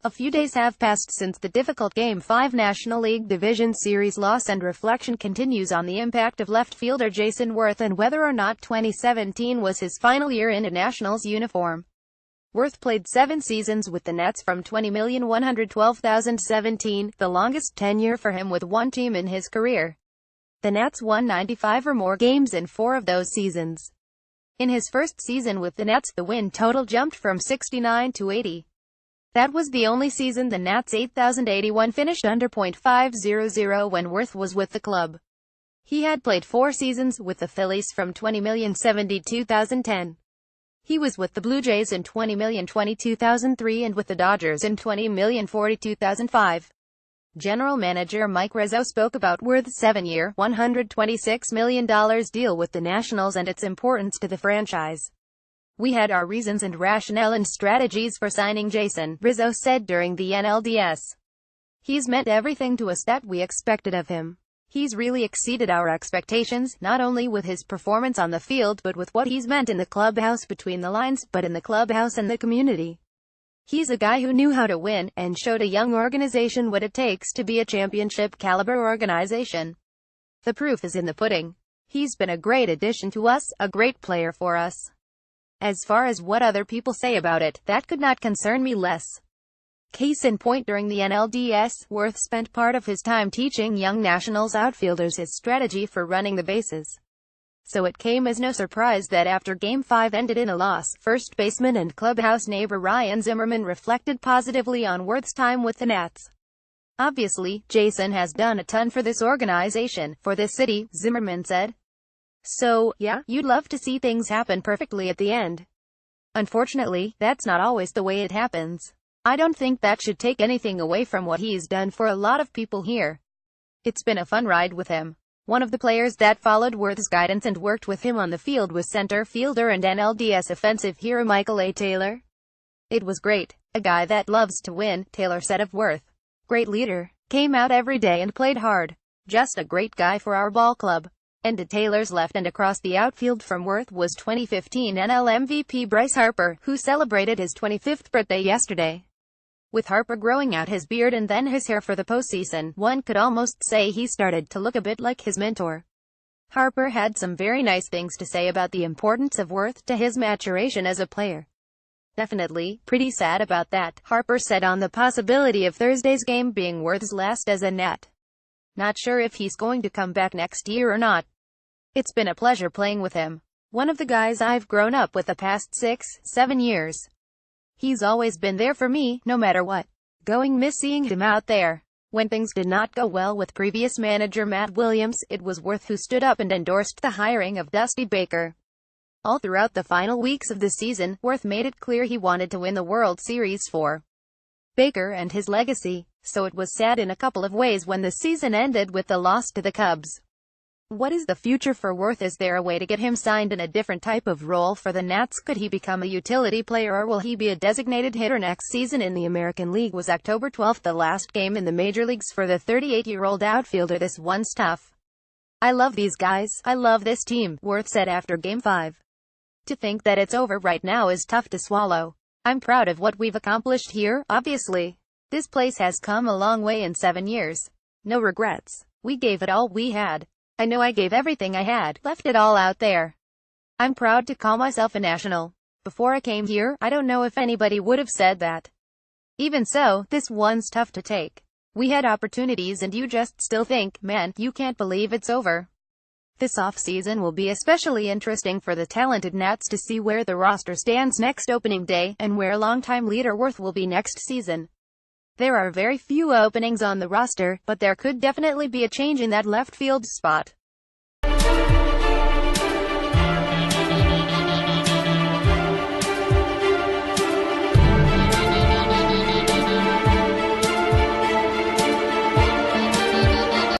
A few days have passed since the difficult Game 5 National League Division Series loss, and reflection continues on the impact of left fielder Jason Werth and whether or not 2017 was his final year in a Nationals uniform. Werth played 7 seasons with the Nats from 20,112,017, the longest tenure for him with one team in his career. The Nats won 95 or more games in 4 of those seasons. In his first season with the Nats, the win total jumped from 69 to 80. That was the only season the Nats' 8,081 finished under .500 when Werth was with the club. He had played 4 seasons with the Phillies from 20,072,010. He was with the Blue Jays in 20,022,003 and with the Dodgers in 20,042,005. General Manager Mike Rizzo spoke about Werth's 7-year, $126 million deal with the Nationals and its importance to the franchise. "We had our reasons and rationale and strategies for signing Jason," Rizzo said during the NLDS. "He's meant everything to us that we expected of him. He's really exceeded our expectations, not only with his performance on the field but with what he's meant in the clubhouse, between the lines, but in the clubhouse and the community. He's a guy who knew how to win, and showed a young organization what it takes to be a championship-caliber organization. The proof is in the pudding. He's been a great addition to us, a great player for us. As far as what other people say about it, that could not concern me less." Case in point, during the NLDS, Werth spent part of his time teaching young Nationals outfielders his strategy for running the bases. So it came as no surprise that after Game 5 ended in a loss, first baseman and clubhouse neighbor Ryan Zimmerman reflected positively on Werth's time with the Nats. "Obviously, Jason has done a ton for this organization, for this city," Zimmerman said. "So, yeah, you'd love to see things happen perfectly at the end. Unfortunately, that's not always the way it happens. I don't think that should take anything away from what he's done for a lot of people here. It's been a fun ride with him." One of the players that followed Werth's guidance and worked with him on the field was center fielder and NLDS offensive hero Michael A. Taylor. "It was great. A guy that loves to win," Taylor said of Werth. "Great leader. Came out every day and played hard. Just a great guy for our ball club." And to Taylor's left and across the outfield from Werth was 2015 NL MVP Bryce Harper, who celebrated his 25th birthday yesterday. With Harper growing out his beard and then his hair for the postseason, one could almost say he started to look a bit like his mentor. Harper had some very nice things to say about the importance of Werth to his maturation as a player. "Definitely pretty sad about that," Harper said on the possibility of Thursday's game being Werth's last as a Nat. "Not sure if he's going to come back next year or not. It's been a pleasure playing with him. One of the guys I've grown up with the past 6-7 years. He's always been there for me, no matter what. Miss seeing him out there." When things did not go well with previous manager Matt Williams, it was Werth who stood up and endorsed the hiring of Dusty Baker. All throughout the final weeks of the season, Werth made it clear he wanted to win the World Series for Baker and his legacy. So it was sad in a couple of ways when the season ended with the loss to the Cubs. What is the future for Werth? Is there a way to get him signed in a different type of role for the Nats? Could he become a utility player, or will he be a designated hitter next season? In the American League was October 12th, the last game in the major leagues for the 38-year-old outfielder. "This one's tough. I love these guys. I love this team," Werth said after Game 5. "To think that it's over right now is tough to swallow. I'm proud of what we've accomplished here, obviously. This place has come a long way in 7 years. No regrets. We gave it all we had. I know I gave everything I had, left it all out there. I'm proud to call myself a National. Before I came here, I don't know if anybody would have said that. Even so, this one's tough to take. We had opportunities and you just still think, man, you can't believe it's over." This offseason will be especially interesting for the talented Nats to see where the roster stands next opening day, and where longtime leader Werth will be next season. There are very few openings on the roster, but there could definitely be a change in that left field spot.